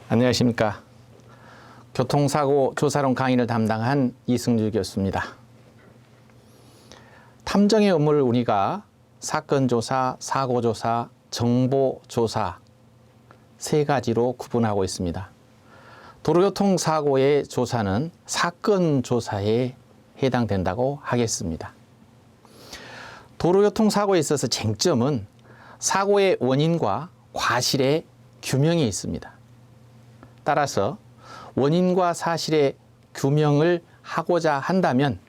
안녕하십니까. 교통사고 조사론 강의를 담당한 이승주 교수입니다. 탐정의 업무를 우리가 사건조사, 사고조사, 정보조사 세 가지로 구분하고 있습니다. 도로교통사고의 조사는 사건조사에 해당된다고 하겠습니다. 도로교통사고에 있어서 쟁점은 사고의 원인과 과실의 규명에 있습니다. 따라서 원인과 사실의 규명을 하고자 한다면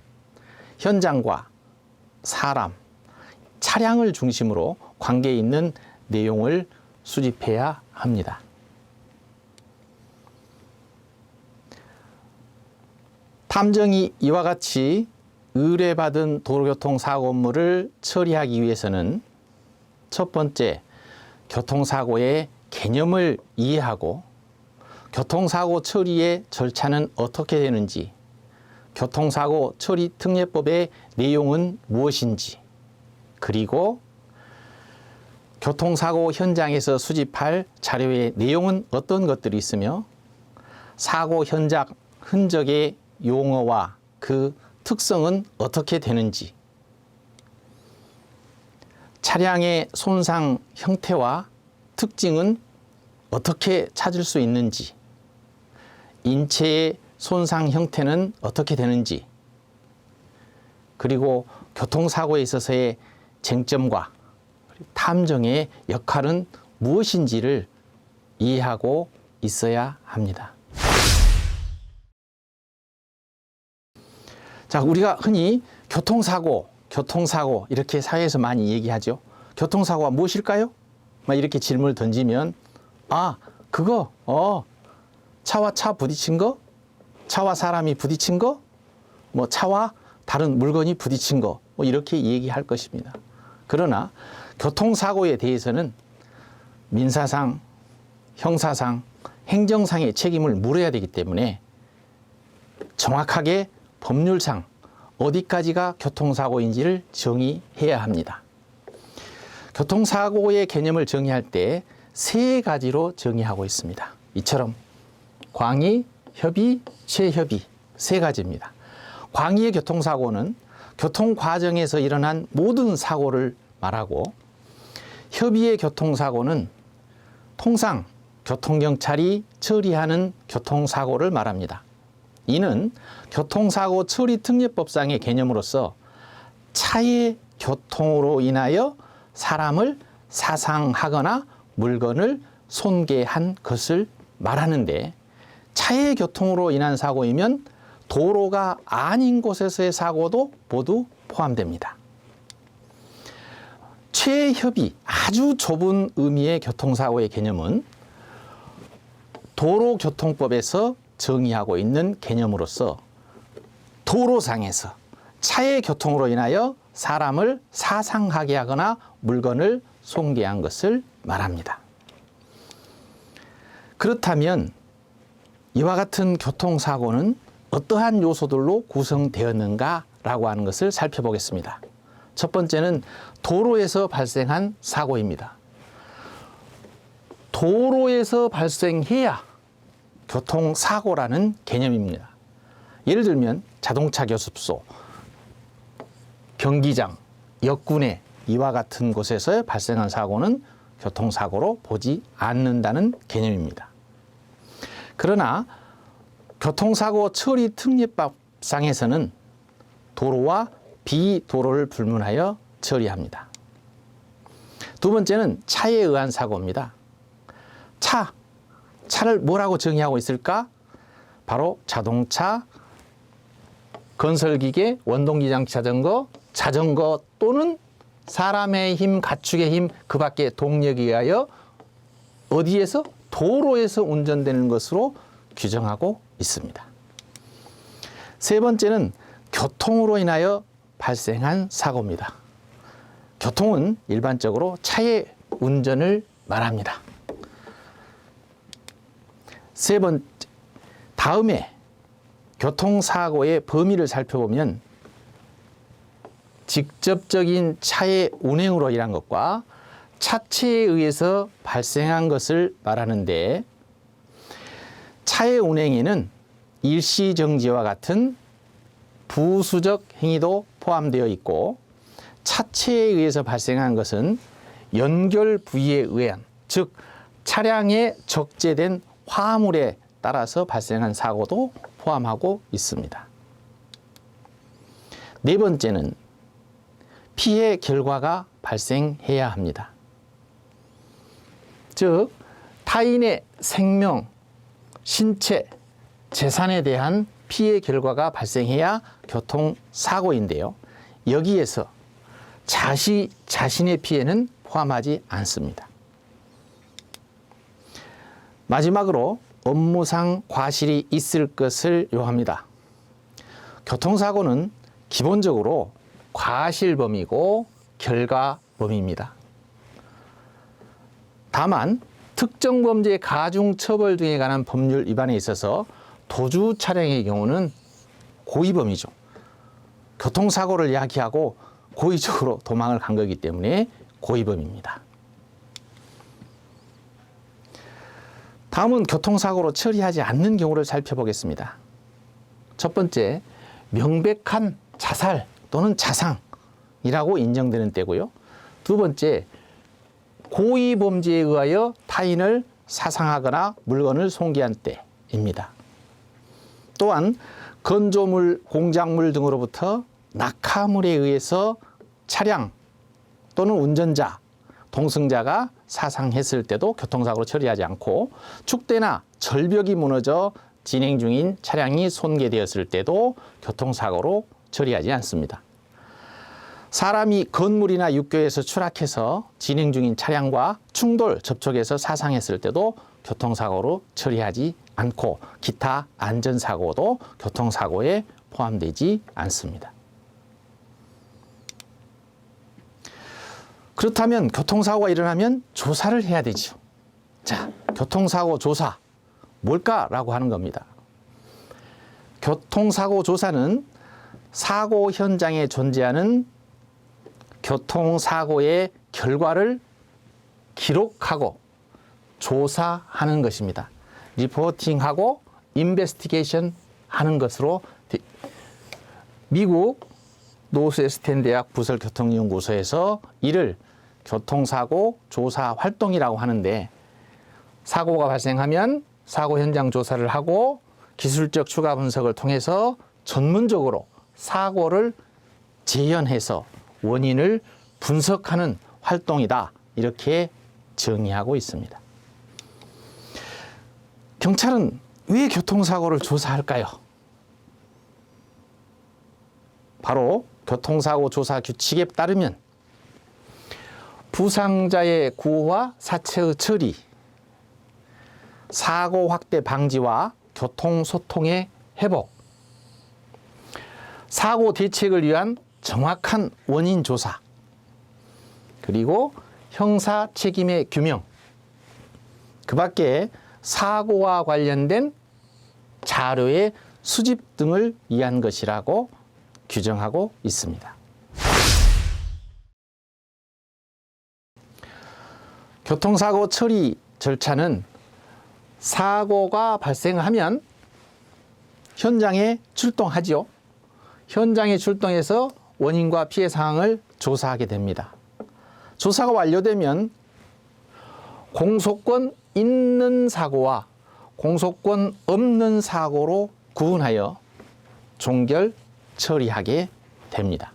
현장과 사람, 차량을 중심으로 관계 있는 내용을 수집해야 합니다. 탐정이 이와 같이 의뢰받은 도로교통사고 업무를 처리하기 위해서는 첫 번째, 교통사고의 개념을 이해하고 교통사고 처리의 절차는 어떻게 되는지, 교통사고 처리 특례법의 내용은 무엇인지, 그리고 교통사고 현장에서 수집할 자료의 내용은 어떤 것들이 있으며 사고 현장 흔적의 용어와 그 특성은 어떻게 되는지, 차량의 손상 형태와 특징은 어떻게 찾을 수 있는지, 인체의 손상 형태는 어떻게 되는지, 그리고 교통사고에 있어서의 쟁점과 탐정의 역할은 무엇인지를 이해하고 있어야 합니다. 자, 우리가 흔히 교통사고 이렇게 사회에서 많이 얘기하죠. 교통사고가 무엇일까요? 막 이렇게 질문을 던지면 그거 차와 차 부딪힌 거, 차와 사람이 부딪힌 거, 뭐 차와 다른 물건이 부딪힌 거, 뭐 이렇게 얘기할 것입니다. 그러나 교통사고에 대해서는 민사상, 형사상, 행정상의 책임을 물어야 되기 때문에 정확하게 법률상 어디까지가 교통사고인지를 정의해야 합니다. 교통사고의 개념을 정의할 때 세 가지로 정의하고 있습니다. 이처럼 광의, 협의, 최협의 세 가지입니다. 광의의 교통사고는 교통 과정에서 일어난 모든 사고를 말하고, 협의의 교통사고는 통상 교통경찰이 처리하는 교통사고를 말합니다. 이는 교통사고 처리 특례법상의 개념으로서 차의 교통으로 인하여 사람을 사상하거나 물건을 손괴한 것을 말하는데, 차의 교통으로 인한 사고이면 도로가 아닌 곳에서의 사고도 모두 포함됩니다. 최협의, 아주 좁은 의미의 교통사고의 개념은 도로교통법에서 정의하고 있는 개념으로서 도로상에서 차의 교통으로 인하여 사람을 사상하게 하거나 물건을 손괴한 것을 말합니다. 그렇다면 이와 같은 교통사고는 어떠한 요소들로 구성되었는가라고 하는 것을 살펴보겠습니다. 첫 번째는 도로에서 발생한 사고입니다. 도로에서 발생해야 교통사고라는 개념입니다. 예를 들면 자동차 교습소, 경기장, 역군회 이와 같은 곳에서 발생한 사고는 교통사고로 보지 않는다는 개념입니다. 그러나 교통사고 처리 특례법상에서는 도로와 비도로를 불문하여 처리합니다. 두 번째는 차에 의한 사고입니다. 차를 뭐라고 정의하고 있을까? 바로 자동차, 건설기계, 원동기장치 자전거 또는 사람의 힘, 가축의 힘, 그 밖에 동력에 의하여 어디에서? 도로에서 운전되는 것으로 규정하고 있습니다. 세 번째는 교통으로 인하여 발생한 사고입니다. 교통은 일반적으로 차의 운전을 말합니다. 다음에 교통사고의 범위를 살펴보면 직접적인 차의 운행으로 인한 것과 차체에 의해서 발생한 것을 말하는데, 차의 운행에는 일시정지와 같은 부수적 행위도 포함되어 있고, 차체에 의해서 발생한 것은 연결 부위에 의한, 즉 차량에 적재된 화물에 따라서 발생한 사고도 포함하고 있습니다. 네 번째는 피해 결과가 발생해야 합니다. 즉 타인의 생명, 신체, 재산에 대한 피해 결과가 발생해야 교통사고인데요. 여기에서 자신의 피해는 포함하지 않습니다. 마지막으로 업무상 과실이 있을 것을 요합니다. 교통사고는 기본적으로 과실범이고 결과범입니다. 다만 특정 범죄 가중 처벌 등에 관한 법률 위반에 있어서 도주 차량의 경우는 고의범이죠. 교통사고를 야기하고 고의적으로 도망을 간 거기 때문에 고의범입니다. 다음은 교통사고로 처리하지 않는 경우를 살펴보겠습니다. 첫 번째, 명백한 자살 또는 자상이라고 인정되는 때고요. 두 번째, 고의범죄에 의하여 타인을 사상하거나 물건을 손괴한 때입니다. 또한 건조물, 공작물 등으로부터 낙하물에 의해서 차량 또는 운전자, 동승자가 사상했을 때도 교통사고로 처리하지 않고, 축대나 절벽이 무너져 진행 중인 차량이 손괴되었을 때도 교통사고로 처리하지 않습니다. 사람이 건물이나 육교에서 추락해서 진행 중인 차량과 충돌, 접촉해서 사상했을 때도 교통사고로 처리하지 않고, 기타 안전사고도 교통사고에 포함되지 않습니다. 그렇다면 교통사고가 일어나면 조사를 해야 되죠. 자, 교통사고 조사 뭘까라고 하는 겁니다. 교통사고 조사는 사고 현장에 존재하는 교통사고의 결과를 기록하고 조사하는 것입니다. 리포팅하고 인베스티게이션 하는 것으로, 미국 노스웨스턴 대학 부설교통연구소에서 이를 교통사고 조사 활동이라고 하는데, 사고가 발생하면 사고 현장 조사를 하고 기술적 추가 분석을 통해서 전문적으로 사고를 재현해서 원인을 분석하는 활동이다, 이렇게 정의하고 있습니다. 경찰은 왜 교통사고를 조사할까요? 바로 교통사고 조사 규칙에 따르면 부상자의 구호와 사체의 처리, 사고 확대 방지와 교통소통의 회복, 사고 대책을 위한 정확한 원인 조사, 그리고 형사 책임의 규명, 그 밖에 사고와 관련된 자료의 수집 등을 위한 것이라고 규정하고 있습니다. 교통사고 처리 절차는 사고가 발생하면 현장에 출동하죠. 현장에 출동해서 원인과 피해 상황을 조사하게 됩니다. 조사가 완료되면 공소권 있는 사고와 공소권 없는 사고로 구분하여 종결 처리하게 됩니다.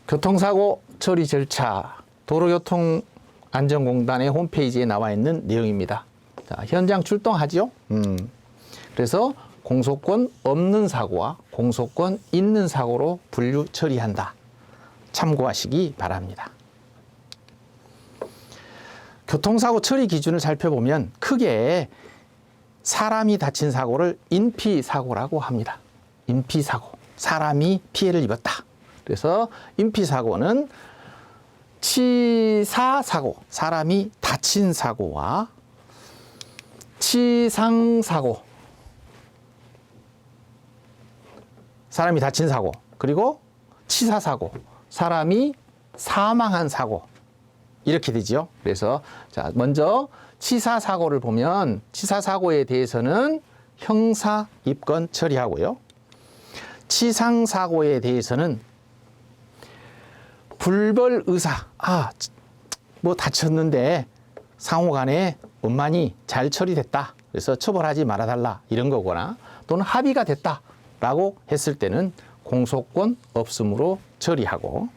교통사고 처리 절차, 도로교통안전공단의 홈페이지에 나와 있는 내용입니다. 자, 현장 출동하죠. 그래서 공소권 없는 사고와 공소권 있는 사고로 분류 처리한다. 참고하시기 바랍니다. 교통사고 처리 기준을 살펴보면 크게 사람이 다친 사고를 인피사고라고 합니다. 인피사고, 사람이 피해를 입었다. 그래서 인피사고는 치사사고, 사람이 다친 사고와 치상사고, 사람이 다친 사고, 그리고 치사사고, 사람이 사망한 사고, 이렇게 되죠. 그래서 자, 먼저 치사사고를 보면 치사사고에 대해서는 형사 입건 처리하고요. 치상사고에 대해서는 불벌 의사, 뭐 다쳤는데 상호간에 원만히 잘 처리됐다. 그래서 처벌하지 말아달라 이런 거거나 또는 합의가 됐다라고 했을 때는 공소권 없음으로 처리하고,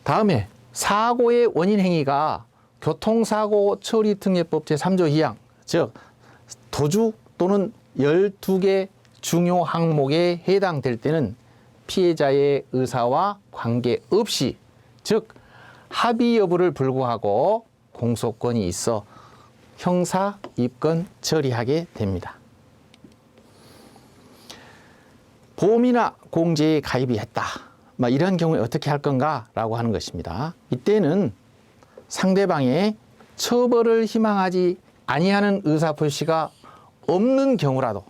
다음에 사고의 원인 행위가 교통사고 처리특례법 제3조 2항, 즉 도주 또는 12개 중요 항목에 해당될 때는 피해자의 의사와 관계없이, 즉 합의 여부를 불구하고 공소권이 있어 형사 입건 처리하게 됩니다. 보험이나 공제에 가입이 했다. 이런 경우에 어떻게 할 건가라고 하는 것입니다. 이때는 상대방의 처벌을 희망하지 아니하는 의사표시가 없는 경우라도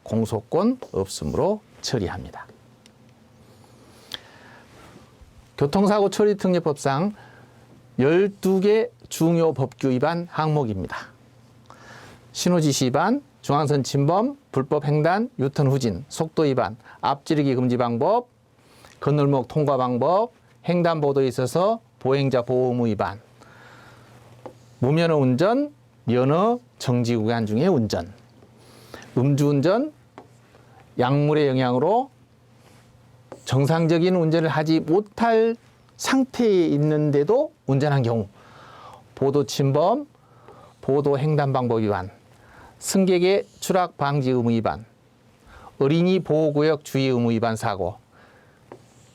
공소권 없음으로 처리합니다. 교통사고 처리특례법상 12개 중요 법규 위반 항목입니다. 신호지시 위반, 중앙선 침범, 불법 횡단, 유턴 후진, 속도 위반, 앞지르기 금지 방법, 건널목 통과 방법, 횡단보도에 있어서 보행자 보호 의무 위반, 무면허 운전, 면허 정지 구간 중에 운전, 음주운전, 약물의 영향으로 정상적인 운전을 하지 못할 상태에 있는데도 운전한 경우, 보도 침범, 보도 횡단 방법 위반, 승객의 추락 방지 의무 위반, 어린이 보호구역 주의 의무 위반 사고,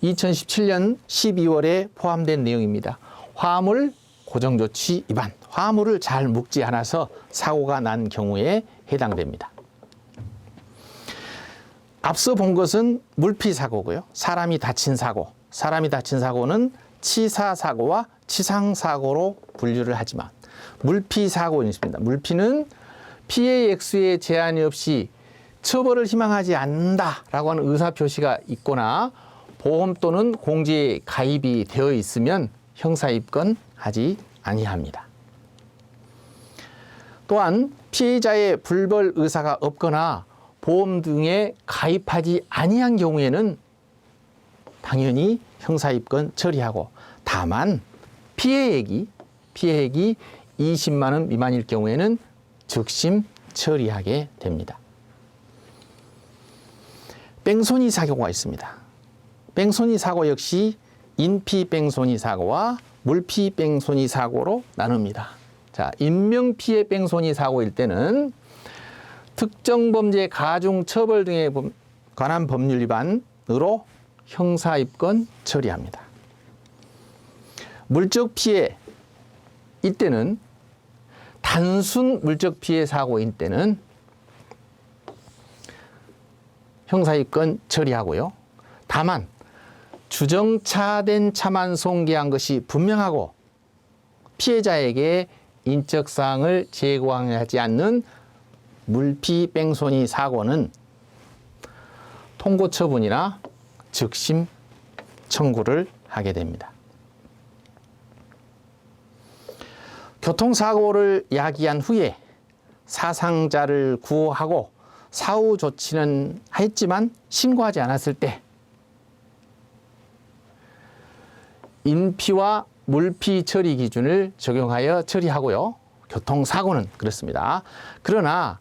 2017년 12월에 포함된 내용입니다. 화물 고정조치 위반, 화물을 잘 묶지 않아서 사고가 난 경우에 해당됩니다. 앞서 본 것은 물피사고고요. 사람이 다친 사고는 치사사고와 치상사고로 분류를 하지만 물피사고는 있습니다. 물피는 피해 액수에 제한이 없이 처벌을 희망하지 않는다라고 하는 의사표시가 있거나 보험 또는 공제에 가입이 되어 있으면 형사입건하지 아니합니다. 또한 피해자의 불벌 의사가 없거나 보험 등에 가입하지 아니한 경우에는 당연히 형사입건 처리하고, 다만 피해액이 20만 원 미만일 경우에는 즉심 처리하게 됩니다. 뺑소니 사고가 있습니다. 뺑소니 사고 역시 인피 뺑소니 사고와 물피 뺑소니 사고로 나눕니다. 자, 인명피해 뺑소니 사고일 때는 특정 범죄 가중 처벌 등에 관한 법률 위반으로 형사입건 처리합니다. 물적 피해 이때는 단순 물적 피해 사고인 때는 형사입건 처리하고요. 다만 주정차된 차만 손괴한 것이 분명하고 피해자에게 인적사항을 제공하지 않는 물피 뺑소니 사고는 통고 처분이나 즉심 청구를 하게 됩니다. 교통사고를 야기한 후에 사상자를 구호하고 사후 조치는 했지만 신고하지 않았을 때 인피와 물피 처리 기준을 적용하여 처리하고요. 교통사고는 그렇습니다. 그러나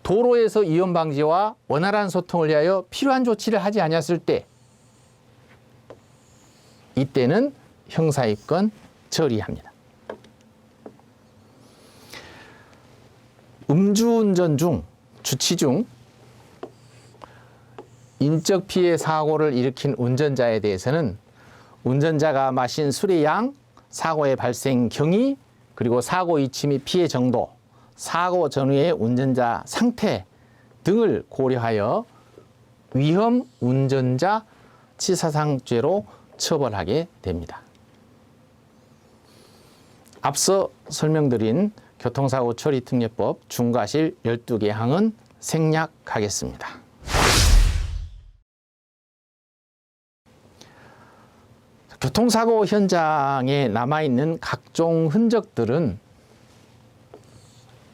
도로에서 위험 방지와 원활한 소통을 위하여 필요한 조치를 하지 않았을 때 이때는 형사입건 처리합니다. 음주운전 중, 주치 중 인적 피해 사고를 일으킨 운전자에 대해서는 운전자가 마신 술의 양, 사고의 발생 경위, 그리고 사고 이치 및 피해 정도, 사고 전후의 운전자 상태 등을 고려하여 위험 운전자 치사상죄로 처벌하게 됩니다. 앞서 설명드린 교통사고 처리특례법 중과실 12개 항은 생략하겠습니다. 교통사고 현장에 남아있는 각종 흔적들은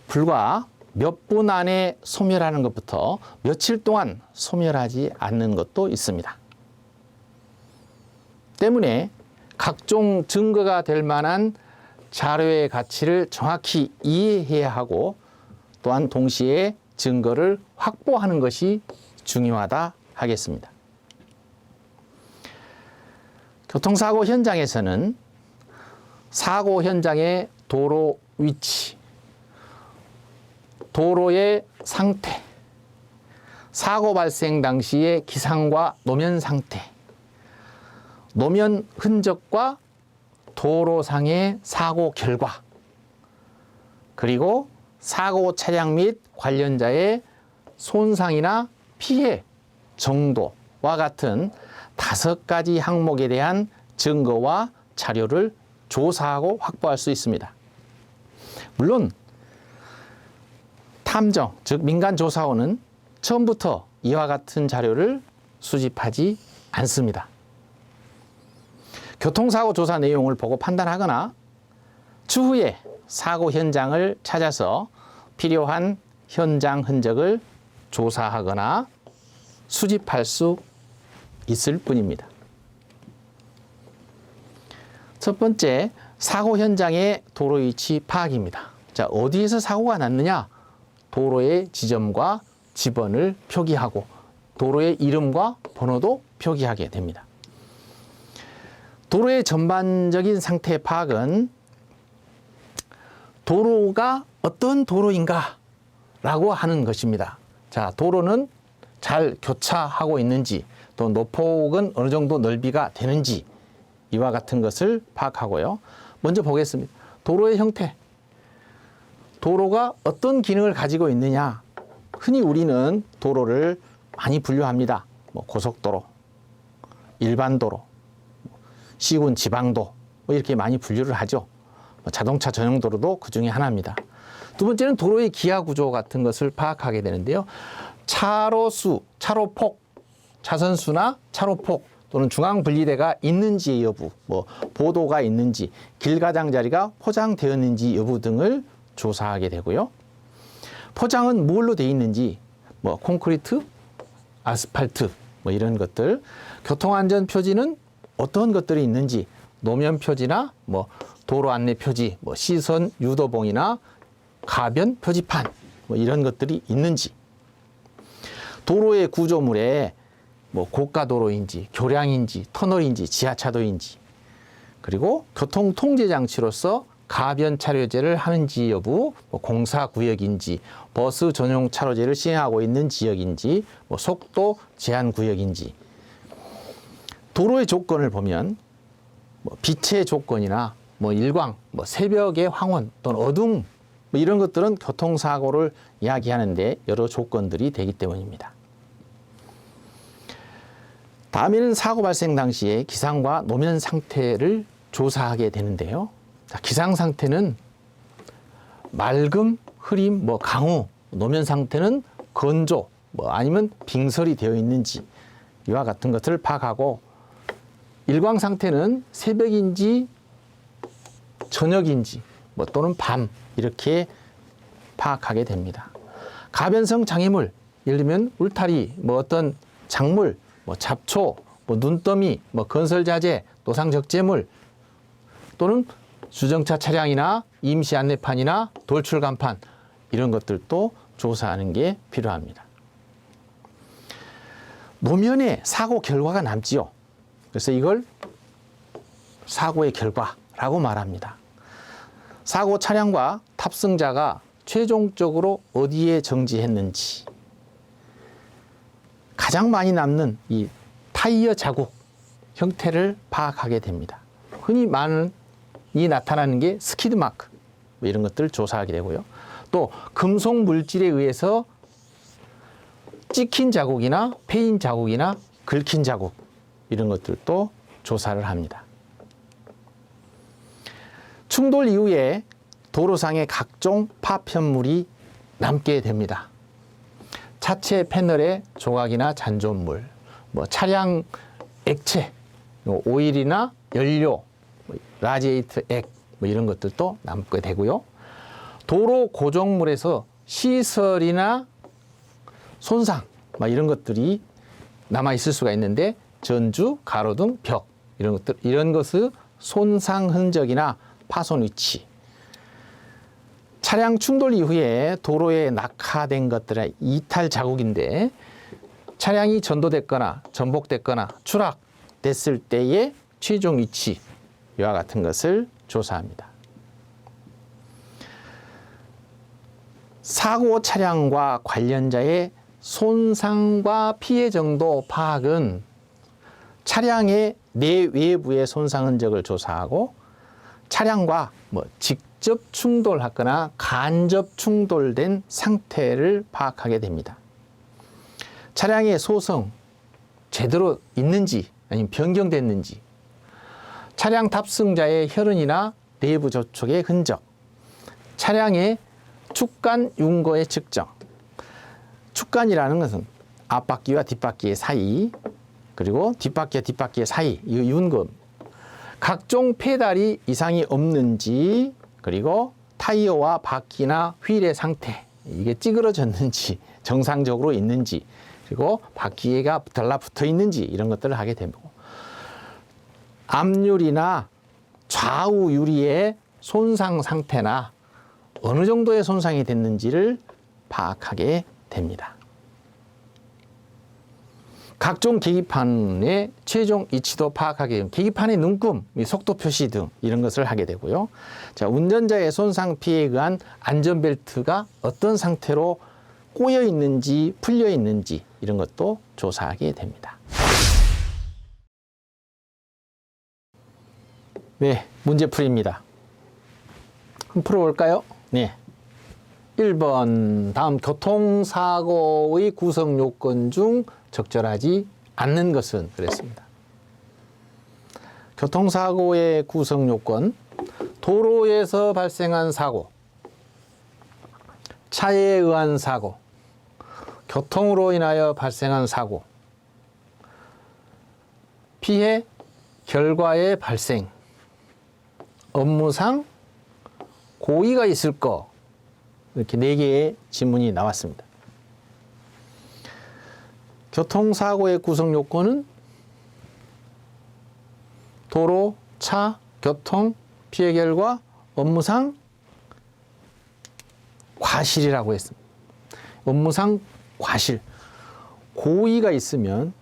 불과 몇 분 안에 소멸하는 것부터 며칠 동안 소멸하지 않는 것도 있습니다. 때문에 각종 증거가 될 만한 자료의 가치를 정확히 이해해야 하고 또한 동시에 증거를 확보하는 것이 중요하다 하겠습니다. 교통사고 현장에서는 사고 현장의 도로 위치, 도로의 상태, 사고 발생 당시의 기상과 노면 상태, 노면 흔적과 도로상의 사고 결과, 그리고 사고 차량 및 관련자의 손상이나 피해 정도와 같은 5가지 항목에 대한 증거와 자료를 조사하고 확보할 수 있습니다. 물론 탐정, 즉 민간조사원은 처음부터 이와 같은 자료를 수집하지 않습니다. 교통사고 조사 내용을 보고 판단하거나 추후에 사고 현장을 찾아서 필요한 현장 흔적을 조사하거나 수집할 수 있을 뿐입니다. 첫 번째, 사고 현장의 도로 위치 파악입니다. 자, 어디에서 사고가 났느냐? 도로의 지점과 지번을 표기하고 도로의 이름과 번호도 표기하게 됩니다. 도로의 전반적인 상태 파악은 도로가 어떤 도로인가 라고 하는 것입니다. 자, 도로는 잘 교차하고 있는지, 또 노폭은 어느 정도 넓이가 되는지, 이와 같은 것을 파악하고요. 먼저 보겠습니다. 도로의 형태. 도로가 어떤 기능을 가지고 있느냐. 흔히 우리는 도로를 많이 분류합니다. 고속도로, 일반도로, 시군 지방도 이렇게 많이 분류를 하죠. 자동차 전용 도로도 그 중에 하나입니다. 두 번째는 도로의 기하 구조 같은 것을 파악하게 되는데요. 차로수, 차로폭, 차선수나 차로폭 또는 중앙분리대가 있는지의 여부, 보도가 있는지, 길가장자리가 포장되었는지 여부 등을 조사하게 되고요. 포장은 뭘로 되어 있는지, 콘크리트, 아스팔트, 이런 것들, 교통안전 표지는 어떤 것들이 있는지, 노면 표지나 도로 안내 표지, 시선 유도봉이나 가변 표지판, 이런 것들이 있는지, 도로의 구조물에 고가도로인지, 교량인지, 터널인지, 지하차도인지, 그리고 교통통제장치로서 가변 차로제를 하는지 여부, 공사구역인지, 버스 전용 차로제를 시행하고 있는 지역인지, 속도 제한 구역인지, 도로의 조건을 보면 빛의 조건이나 일광, 새벽의 황혼 또는 어둠 이런 것들은 교통사고를 이야기하는데 여러 조건들이 되기 때문입니다. 다음에는 사고 발생 당시에 기상과 노면 상태를 조사하게 되는데요. 자, 기상 상태는 맑음, 흐림, 강우, 노면 상태는 건조, 아니면 빙설이 되어 있는지 이와 같은 것을 파악하고, 일광 상태는 새벽인지 저녁인지 또는 밤 이렇게 파악하게 됩니다. 가변성 장애물, 예를 들면 울타리, 어떤 작물, 잡초, 눈더미, 건설자재, 노상적재물 또는 주정차 차량이나 임시 안내판이나 돌출 간판 이런 것들도 조사하는 게 필요합니다. 노면에 사고 결과가 남지요. 그래서 이걸 사고의 결과라고 말합니다. 사고 차량과 탑승자가 최종적으로 어디에 정지했는지, 가장 많이 남는 이 타이어 자국 형태를 파악하게 됩니다. 흔히 나타나는 게 스키드 마크 이런 것들을 조사하게 되고요. 또 금속 물질에 의해서 찍힌 자국이나 패인 자국이나 긁힌 자국 이런 것들도 조사를 합니다. 충돌 이후에 도로상의 각종 파편물이 남게 됩니다. 차체 패널의 조각이나 잔존물, 차량 액체 오일이나 연료, 라지에이터 액 이런 것들도 남게 되고요. 도로 고정물에서 시설이나 손상 이런 것들이 남아 있을 수가 있는데 전주, 가로등, 벽 이런 것의 손상 흔적이나 파손 위치, 차량 충돌 이후에 도로에 낙하된 것들의 이탈 자국인데 차량이 전도됐거나 전복됐거나 추락됐을 때의 최종 위치 이와 같은 것을 조사합니다. 사고 차량과 관련자의 손상과 피해 정도 파악은 차량의 내외부의 손상 흔적을 조사하고 차량과 직접 충돌하거나 간접 충돌된 상태를 파악하게 됩니다. 차량의 소성 제대로 있는지 아니면 변경됐는지, 차량 탑승자의 혈흔이나 내부 접촉의 흔적, 차량의 축간 윤거의 측정. 축간이라는 것은 앞바퀴와 뒷바퀴의 사이, 그리고 뒷바퀴와 뒷바퀴의 사이, 이 윤거. 각종 페달이 이상이 없는지, 그리고 타이어와 바퀴나 휠의 상태, 이게 찌그러졌는지, 정상적으로 있는지, 그리고 바퀴가 달라붙어 있는지 이런 것들을 하게 되고, 앞유리나 좌우 유리의 손상 상태나 어느 정도의 손상이 됐는지를 파악하게 됩니다. 각종 계기판의 최종 위치도 파악하게 됩니다. 계기판의 눈금, 속도 표시 등 이런 것을 하게 되고요. 자, 운전자의 손상 피해에 의한 안전벨트가 어떤 상태로 꼬여 있는지 풀려 있는지 이런 것도 조사하게 됩니다. 네, 문제풀이입니다. 한번 풀어볼까요? 네. 1번, 다음 교통사고의 구성 요건 중 적절하지 않는 것은 그랬습니다. 교통사고의 구성 요건, 도로에서 발생한 사고, 차에 의한 사고, 교통으로 인하여 발생한 사고, 피해 결과의 발생, 업무상 고의가 있을 거, 이렇게 4개의 질문이 나왔습니다. 교통사고의 구성 요건은 도로, 차, 교통, 피해 결과, 업무상 과실이라고 했습니다. 업무상 과실. 고의가 있으면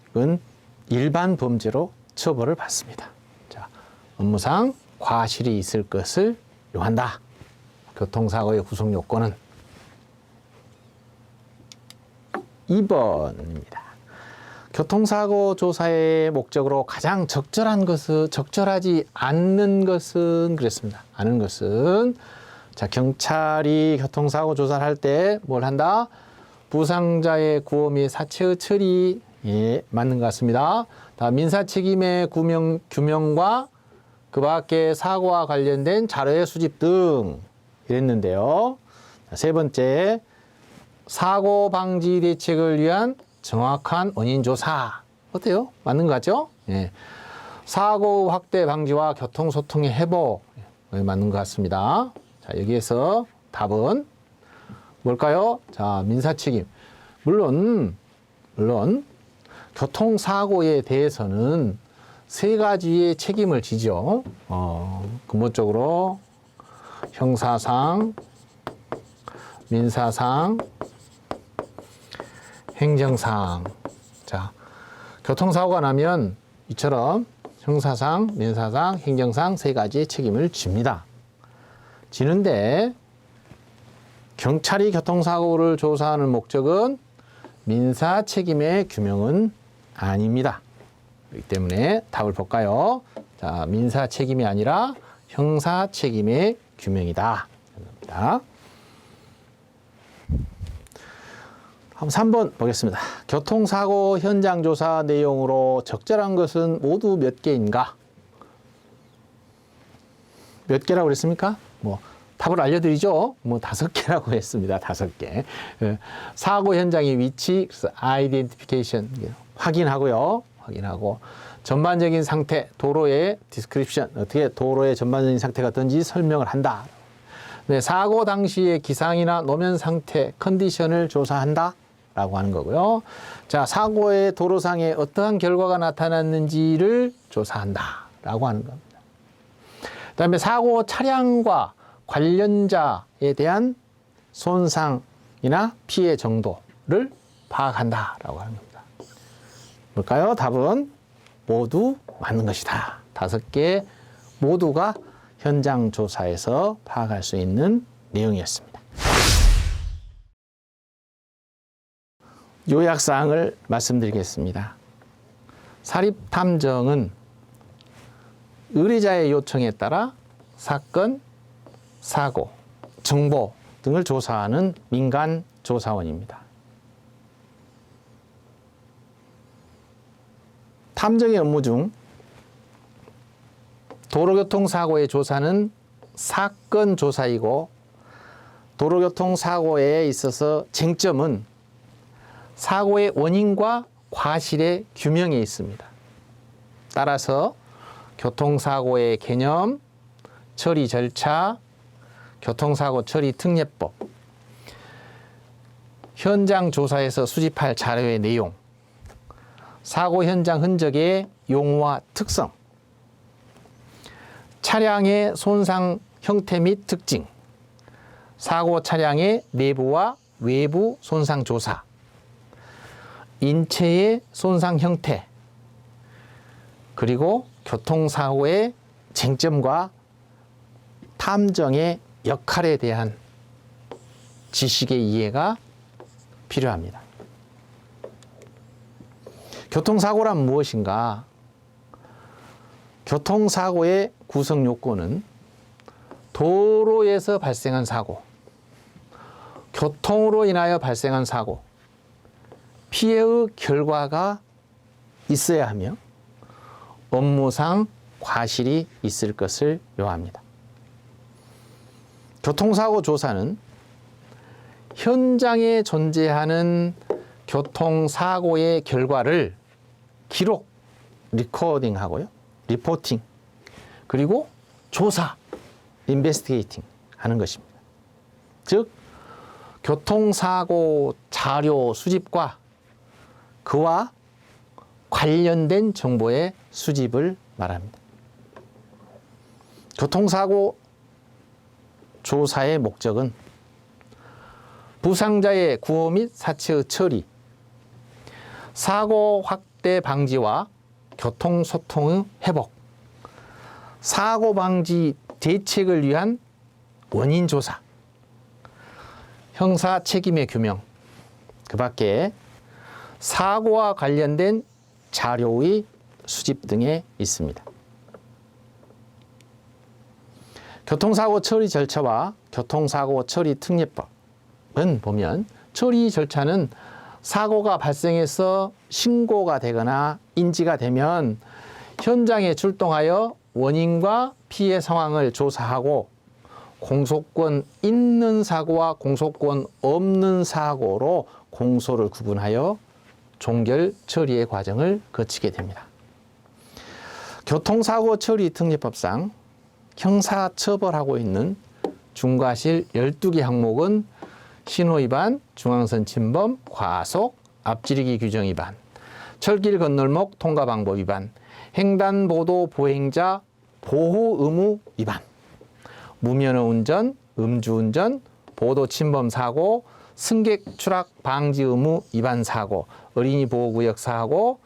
그건 일반 범죄로 처벌을 받습니다. 자, 업무상 과실이 있을 것을 요한다. 교통사고의 구성 요건은 2번입니다. 교통사고 조사의 목적으로 가장 적절하지 않는 것은 그랬습니다. 않은 것은, 자, 경찰이 교통사고 조사를 할 때 뭘 한다? 부상자의 구호 및 사체의 처리, 예, 맞는 것 같습니다. 다음 민사책임의 규명과 그 밖에 사고와 관련된 자료의 수집 등 이랬는데요. 세 번째, 사고 방지 대책을 위한 정확한 원인 조사. 어때요? 맞는 거 같죠? 예. 사고 확대 방지와 교통소통의 회복. 예, 맞는 것 같습니다. 자, 여기에서 답은 뭘까요? 자, 민사책임. 물론 교통사고에 대해서는 3가지의 책임을 지죠. 근본적으로 형사상, 민사상, 행정상. 자, 교통사고가 나면 이처럼 형사상, 민사상, 행정상 3가지의 책임을 집니다. 지는데 경찰이 교통사고를 조사하는 목적은 민사 책임의 규명은 아닙니다. 그렇기 때문에 답을 볼까요? 자, 민사 책임이 아니라 형사 책임의 규명이다. 한번 3번 보겠습니다. 교통사고 현장 조사 내용으로 적절한 것은 모두 몇 개인가? 몇 개라고 그랬습니까? 답을 알려드리죠. 5개라고 했습니다. 5개. 사고 현장의 위치, 그래서 아이덴티피케이션 확인하고요. 확인하고 전반적인 상태, 도로의 디스크립션, 어떻게 도로의 전반적인 상태가 어떤지 설명을 한다. 네, 사고 당시의 기상이나 노면 상태, 컨디션을 조사한다 라고 하는 거고요. 자, 사고의 도로상에 어떠한 결과가 나타났는지를 조사한다 라고 하는 겁니다. 그 다음에 사고 차량과 관련자에 대한 손상이나 피해 정도를 파악한다 라고 하는 겁니다. 뭘까요? 답은 모두 맞는 것이다. 5개 모두가 현장 조사에서 파악할 수 있는 내용이었습니다. 요약사항을 말씀드리겠습니다. 사립탐정은 의뢰자의 요청에 따라 사건, 사고, 정보 등을 조사하는 민간 조사원입니다. 탐정의 업무 중 도로교통사고의 조사는 사건 조사이고 도로교통사고에 있어서 쟁점은 사고의 원인과 과실의 규명에 있습니다. 따라서 교통사고의 개념, 처리 절차, 교통사고 처리 특례법, 현장 조사에서 수집할 자료의 내용, 사고 현장 흔적의 용어와 특성, 차량의 손상 형태 및 특징, 사고 차량의 내부와 외부 손상 조사, 인체의 손상 형태, 그리고 교통사고의 쟁점과 탐정의 역할에 대한 지식의 이해가 필요합니다. 교통사고란 무엇인가? 교통사고의 구성 요건은 도로에서 발생한 사고, 교통으로 인하여 발생한 사고, 피해의 결과가 있어야 하며 업무상 과실이 있을 것을 요합니다. 교통사고 조사는 현장에 존재하는 교통사고의 결과를 기록, 리코딩하고요, 리포팅, 그리고 조사, 인베스티게이팅 하는 것입니다. 즉, 교통사고 자료 수집과 그와 관련된 정보의 수집을 말합니다. 교통사고 조사의 목적은 부상자의 구호 및 사체의 처리, 사고 확대 방지와 교통소통의 회복, 사고 방지 대책을 위한 원인 조사, 형사 책임의 규명, 그 밖에 사고와 관련된 자료의 수집 등에 있습니다. 교통사고 처리 절차와 교통사고 처리 특례법은 보면 처리 절차는 사고가 발생해서 신고가 되거나 인지가 되면 현장에 출동하여 원인과 피해 상황을 조사하고 공소권 있는 사고와 공소권 없는 사고로 공소를 구분하여 종결 처리의 과정을 거치게 됩니다. 교통사고 처리 특례법상 형사처벌하고 있는 중과실 12개 항목은 신호위반, 중앙선 침범, 과속, 앞지르기 규정 위반, 철길 건널목 통과 방법 위반, 횡단보도 보행자 보호 의무 위반, 무면허 운전, 음주운전, 보도 침범 사고, 승객 추락 방지 의무 위반 사고, 어린이 보호구역 사고,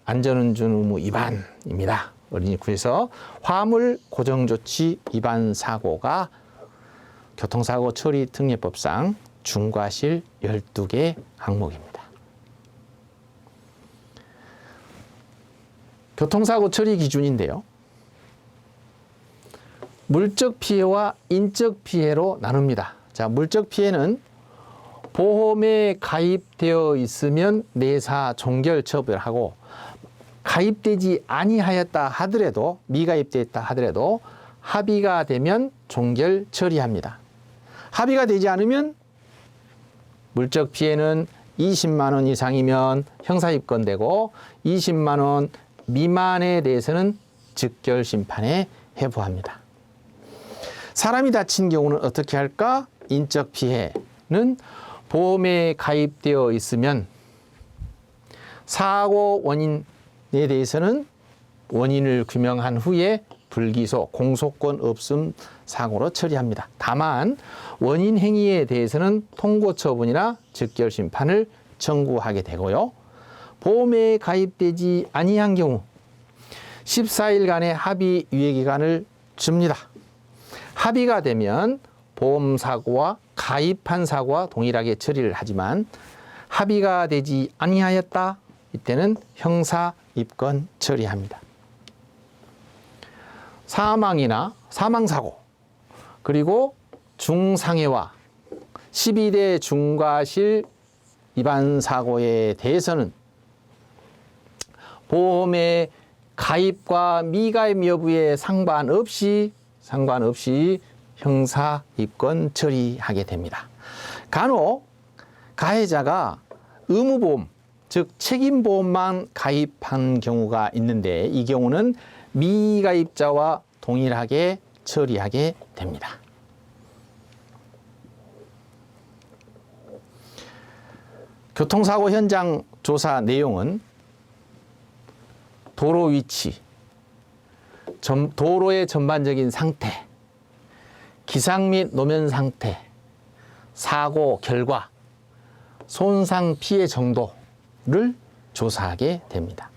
안전운전 의무 위반입니다. 어린이구에서 화물 고정조치 위반 사고가 교통사고 처리 특례법상 중과실 12개 항목입니다. 교통사고 처리 기준인데요. 물적 피해와 인적 피해로 나눕니다. 자, 물적 피해는 보험에 가입되어 있으면 내사 종결 처벌하고 가입되지 아니하였다 하더라도 미가입되어 있다 하더라도 합의가 되면 종결 처리합니다. 합의가 되지 않으면 물적 피해는 20만 원 이상이면 형사 입건되고 20만 원 미만에 대해서는 즉결 심판에 회부합니다. 사람이 다친 경우는 어떻게 할까? 인적 피해는 보험에 가입되어 있으면 사고 원인에 대해서는 원인을 규명한 후에 불기소, 공소권 없음 사고로 처리합니다. 다만 원인 행위에 대해서는 통고 처분이나 즉결 심판을 청구하게 되고요. 보험에 가입되지 아니한 경우 14일간의 합의 유예 기간을 줍니다. 합의가 되면 보험사고와 가입한 사고와 동일하게 처리를 하지만 합의가 되지 아니하였다. 이때는 형사 입건 처리합니다. 사망이나 사망사고 그리고 중상해와 12대 중과실 위반 사고에 대해서는 보험의 가입과 미가입 여부에 상관없이 형사 입건 처리하게 됩니다. 간혹 가해자가 의무보험, 즉 책임보험만 가입한 경우가 있는데 이 경우는 미가입자와 동일하게 처리하게 됩니다. 교통사고 현장 조사 내용은 도로 위치, 도로의 전반적인 상태, 기상 및 노면 상태, 사고 결과, 손상 피해 정도를 조사하게 됩니다.